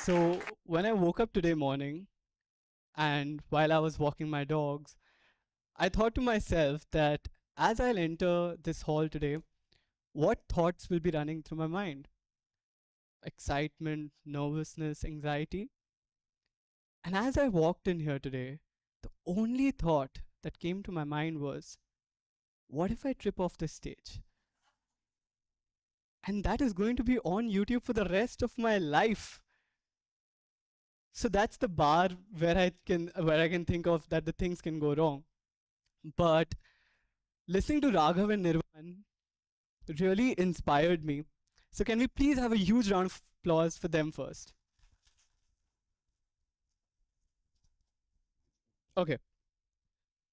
So when I woke up today morning and while I was walking my dogs, I thought to myself that as I'll enter this hall today, what thoughts will be running through my mind? Excitement, nervousness, anxiety. And as I walked in here today, the only thought that came to my mind was, what if I trip off this stage? And that is going to be on YouTube for the rest of my life. So that's the bar where I can think of that the things can go wrong. But listening to Raghav and Nirvan really inspired me. So can we please have a huge round of applause for them first? Okay,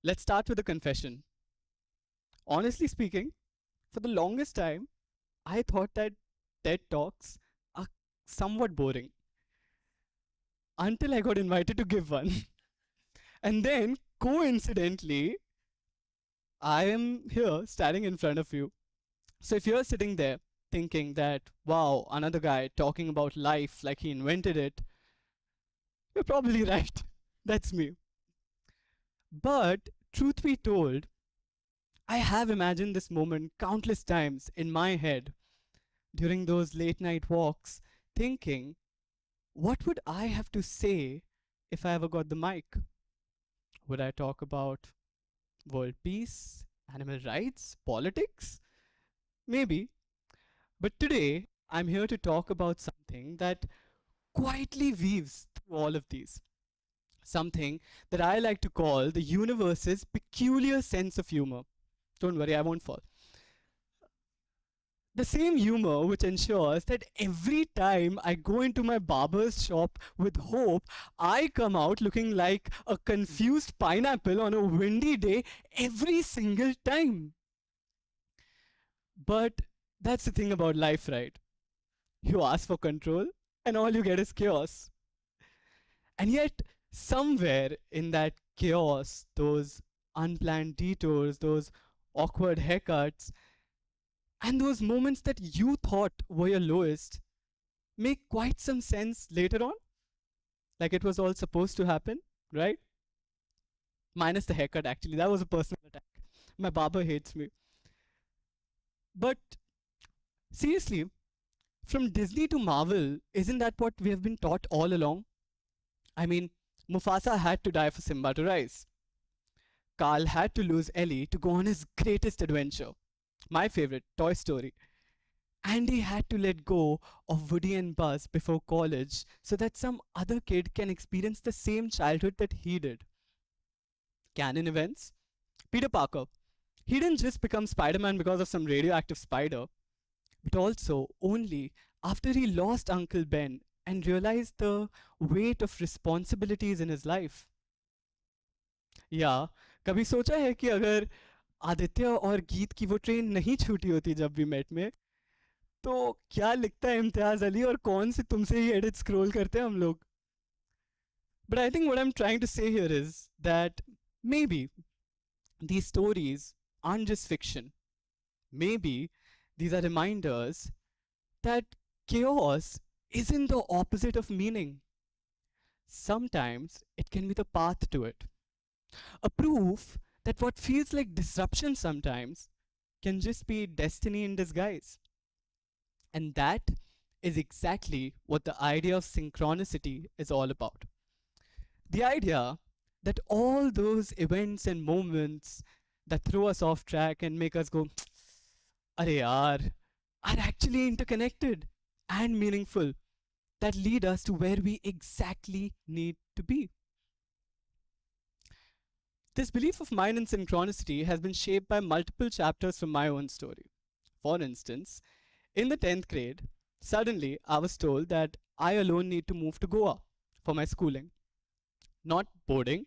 let's start with a confession. Honestly speaking, for the longest time, I thought that TED Talks are somewhat boring until I got invited to give one. And then, coincidentally, I am here standing in front of you. So if you're sitting there thinking that, wow, another guy talking about life like he invented it, you're probably right. That's me. But truth be told, I have imagined this moment countless times in my head during those late night walks, thinking, what would I have to say if I ever got the mic? Would I talk about world peace, animal rights, politics? Maybe. But today, I'm here to talk about something that quietly weaves through all of these. Something that I like to call the universe's peculiar sense of humor. Don't worry, I won't fall. The same humor which ensures that every time I go into my barber's shop with hope, I come out looking like a confused pineapple on a windy day every single time. But that's the thing about life, right? You ask for control, and all you get is chaos. And yet, somewhere in that chaos, those unplanned detours, those awkward haircuts, and those moments that you thought were your lowest make quite some sense later on, like it was all supposed to happen, right? Minus the haircut, actually. That was a personal attack. My barber hates me. But seriously, from Disney to Marvel, isn't that what we have been taught all along? I mean, Mufasa had to die for Simba to rise. Carl had to lose Ellie to go on his greatest adventure. My favorite, Toy Story. Andy had to let go of Woody and Buzz before college so that some other kid can experience the same childhood that he did. Canon events. Peter Parker. He didn't just become Spider Man because of some radioactive spider, but also only after he lost Uncle Ben and realized the weight of responsibilities in his life. या कभी सोचा है कि अगर आदित्य और गीत की वो ट्रेन नहीं छूटी होती जब भी मेट में, तो क्या लिखता है इम्तियाज अली और कौन से तुमसे ही एडिट स्क्रॉल करते हैं हम लोग? But I think what I'm trying to say here is that maybe these stories aren't just fiction. Maybe these are reminders that chaos isn't the opposite of meaning. Sometimes it can be the path to it. A proof that what feels like disruption sometimes can just be destiny in disguise. And that is exactly what the idea of synchronicity is all about. The idea that all those events and moments that throw us off track and make us go, Are yaar, are actually interconnected and meaningful, that lead us to where we exactly need to be. This belief of mine in synchronicity has been shaped by multiple chapters from my own story. For instance, in the 10th grade, suddenly I was told that I alone need to move to Goa for my schooling. Not boarding,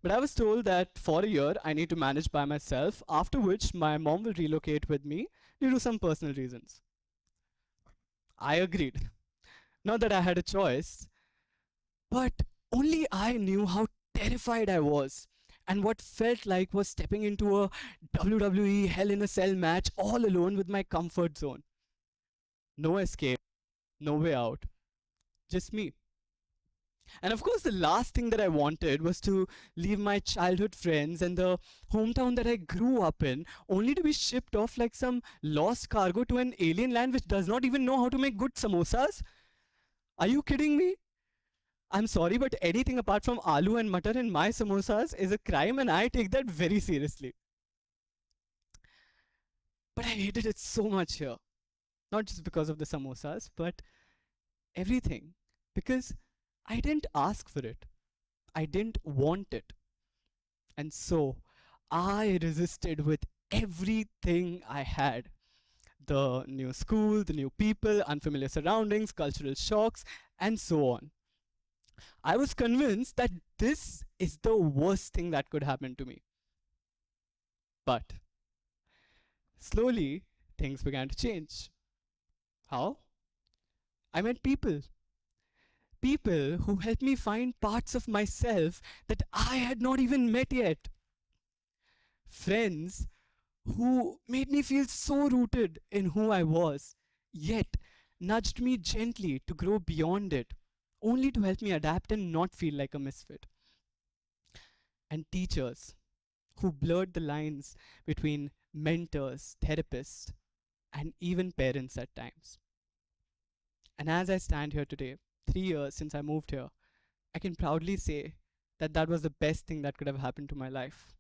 but I was told that for a year I need to manage by myself, after which my mom will relocate with me due to some personal reasons. I agreed. Not that I had a choice, but only I knew how terrified I was. And what felt like was stepping into a WWE Hell in a Cell match all alone with my comfort zone. No escape, no way out, just me. And of course, the last thing that I wanted was to leave my childhood friends and the hometown that I grew up in, only to be shipped off like some lost cargo to an alien land which does not even know how to make good samosas. Are you kidding me? I'm sorry, but anything apart from aloo and mutton in my samosas is a crime, and I take that very seriously. But I hated it so much here. Not just because of the samosas, but everything. Because I didn't ask for it, I didn't want it. And so I resisted with everything I had: the new school, the new people, unfamiliar surroundings, cultural shocks, and so on. I was convinced that this is the worst thing that could happen to me. But slowly, things began to change. How? I met people. People who helped me find parts of myself that I had not even met yet. Friends who made me feel so rooted in who I was, yet nudged me gently to grow beyond it, only to help me adapt and not feel like a misfit. And teachers who blurred the lines between mentors, therapists, and even parents at times. And as I stand here today, 3 years since I moved here, I can proudly say that that was the best thing that could have happened to my life.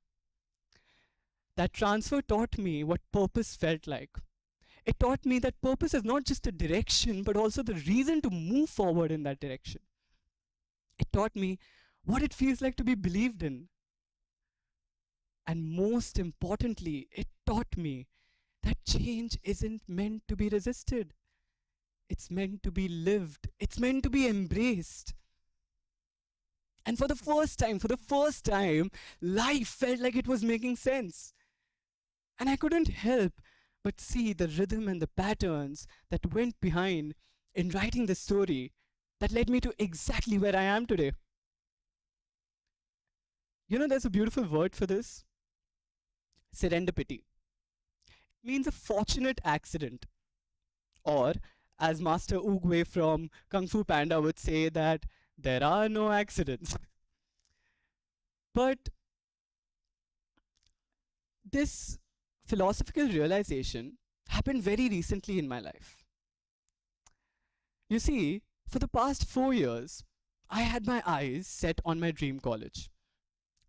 That transfer taught me what purpose felt like. It taught me that purpose is not just a direction, but also the reason to move forward in that direction. It taught me what it feels like to be believed in. And most importantly, it taught me that change isn't meant to be resisted. It's meant to be lived. It's meant to be embraced. And for the first time, life felt like it was making sense. And I couldn't help but see the rhythm and the patterns that went behind in writing the story that led me to exactly where I am today. You know, there's a beautiful word for this: serendipity. It means a fortunate accident, or as Master Oogway from Kung Fu Panda would say, that there are no accidents. But this philosophical realization happened very recently in my life. You see, for the past 4 years, I had my eyes set on my dream college.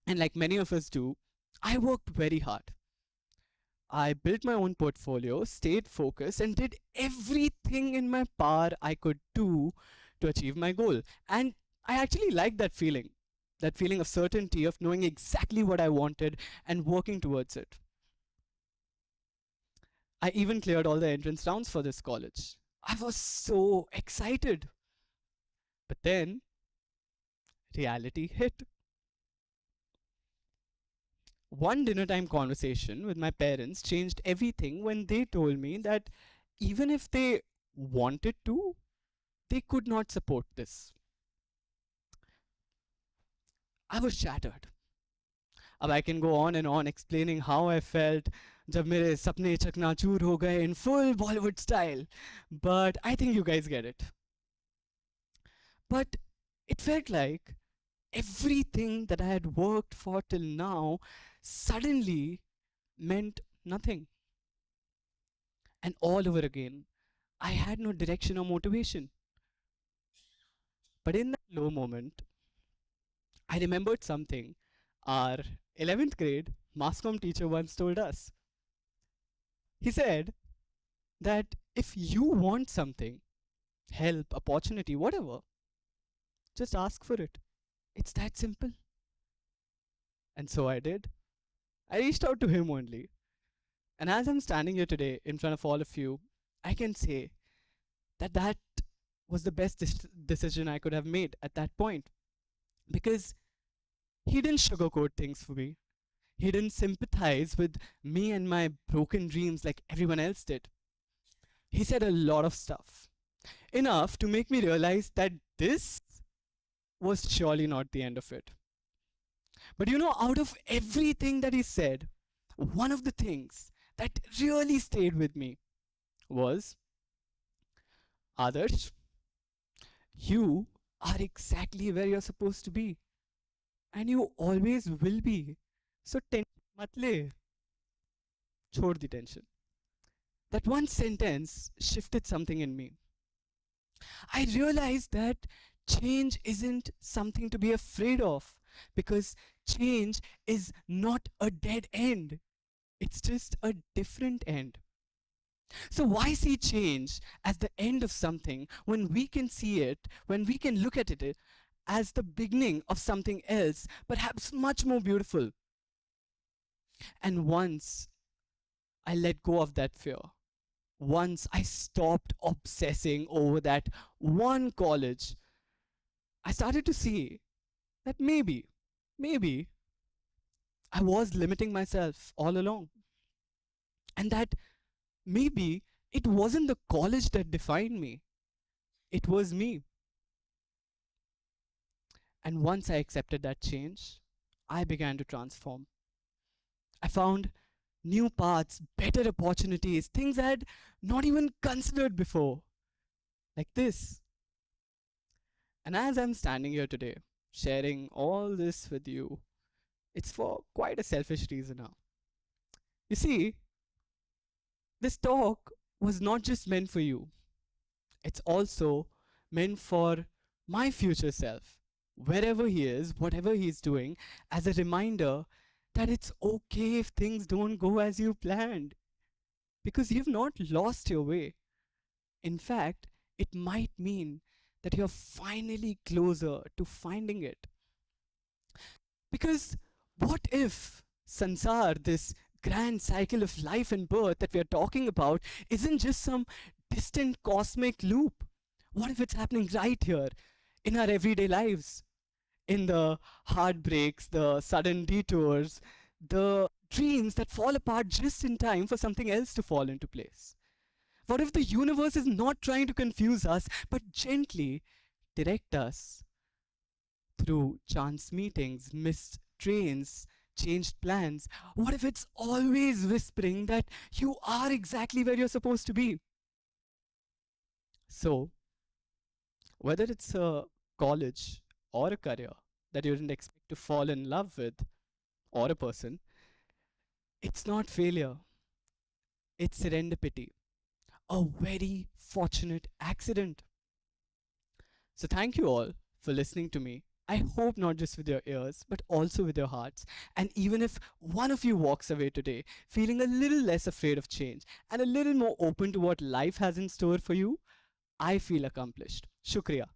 And like many of us do, I worked very hard. I built my own portfolio, stayed focused, and did everything in my power I could do to achieve my goal. And I actually liked that feeling of certainty, of knowing exactly what I wanted and working towards it. I even cleared all the entrance rounds for this college. I was so excited. But then reality hit. One dinner time conversation with my parents changed everything when they told me that even if they wanted to, they could not support this. I was shattered. अब I can go on and on explaining how I felt जब मेरे सपने चकनाचूर हो गए in full Bollywood style, but I think you guys get it. But it felt like everything that I had worked for till now suddenly meant nothing. And all over again, I had no direction or motivation. But in that low moment, I remembered something our 11th grade mass comm teacher once told us. He said that if you want something, help, opportunity, whatever, just ask for it. It's that simple. And so I did. I reached out to him only. And as I'm standing here today in front of all of you, I can say that that was the best decision I could have made at that point. Because he didn't sugarcoat things for me. He didn't sympathize with me and my broken dreams like everyone else did. He said a lot of stuff, enough to make me realize that this was surely not the end of it. But you know, out of everything that he said, one of the things that really stayed with me was, Adarsh, you are exactly where you're supposed to be. And you always will be. So tension mat le. Chhod the tension. That one sentence shifted something in me. I realized that change isn't something to be afraid of, because change is not a dead end. It's just a different end. So, why see change as the end of something when we can see it, when we can look at it as the beginning of something else, perhaps much more beautiful? And once I let go of that fear, once I stopped obsessing over that one college, I started to see that maybe I was limiting myself all along. And that maybe it wasn't the college that defined me, it was me. And once I accepted that change, I began to transform. I found new paths, better opportunities, things I had not even considered before, like this. And as I'm standing here today, sharing all this with you, it's for quite a selfish reason now. You see, this talk was not just meant for you, it's also meant for my future self, wherever he is, whatever he's doing, as a reminder that it's okay if things don't go as you planned, because you've not lost your way. In fact, it might mean that you're finally closer to finding it. Because what if Sansar, this grand cycle of life and birth that we are talking about, isn't just some distant cosmic loop? What if it's happening right here in our everyday lives? In the heartbreaks, the sudden detours, the dreams that fall apart just in time for something else to fall into place? What if the universe is not trying to confuse us, but gently direct us through chance meetings, missed trains, changed plans? What if it's always whispering that you are exactly where you're supposed to be? So, whether it's a college or a career that you didn't expect to fall in love with, or a person, it's not failure, it's serendipity, a very fortunate accident. So, thank you all for listening to me. I hope not just with your ears, but also with your hearts. And even if one of you walks away today feeling a little less afraid of change and a little more open to what life has in store for you, I feel accomplished. Shukriya.